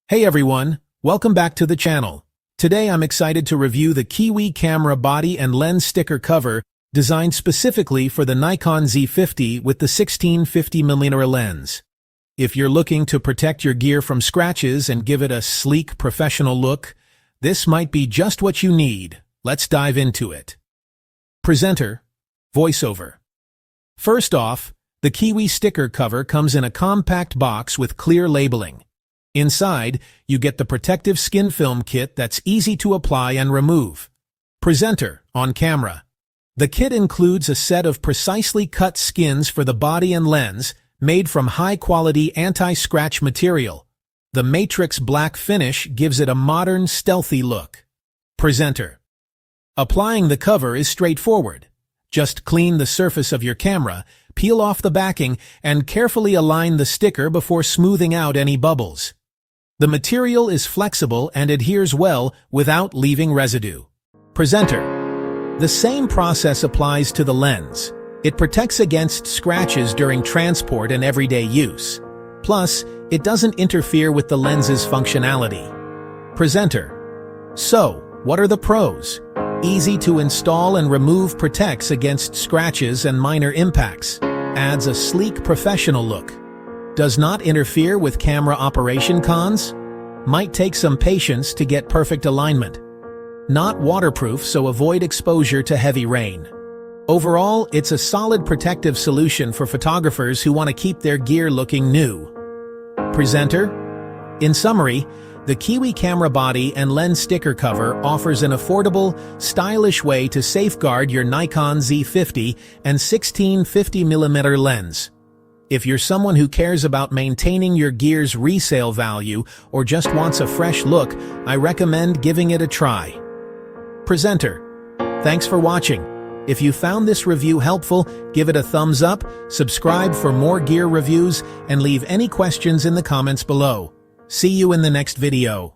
Hey everyone, welcome back to the channel. Today I'm excited to review the Kiwi camera body and lens sticker cover designed specifically for the Nikon Z50 with the 16-50mm lens. If you're looking to protect your gear from scratches and give it a sleek, professional look, this might be just what you need. Let's dive into it. Presenter, voiceover. First off, the Kiwi sticker cover comes in a compact box with clear labeling. Inside, you get the protective skin film kit that's easy to apply and remove. Presenter, on camera. The kit includes a set of precisely cut skins for the body and lens, made from high-quality anti-scratch material. The matrix black finish gives it a modern, stealthy look. Presenter. Applying the cover is straightforward. Just clean the surface of your camera, peel off the backing, and carefully align the sticker before smoothing out any bubbles. The material is flexible and adheres well without leaving residue. Presenter. The same process applies to the lens. It protects against scratches during transport and everyday use. Plus, it doesn't interfere with the lens's functionality. Presenter. So, what are the pros? Easy to install and remove, protects against scratches and minor impacts. Adds a sleek, professional look. Does not interfere with camera operation. Cons? Might take some patience to get perfect alignment. Not waterproof, so avoid exposure to heavy rain. Overall, it's a solid protective solution for photographers who want to keep their gear looking new. Presenter? In summary, the Kiwi camera body and lens sticker cover offers an affordable, stylish way to safeguard your Nikon Z50 and 16-50mm lens. If you're someone who cares about maintaining your gear's resale value or just wants a fresh look, I recommend giving it a try. Presenter. Thanks for watching. If you found this review helpful, give it a thumbs up, subscribe for more gear reviews, and leave any questions in the comments below. See you in the next video.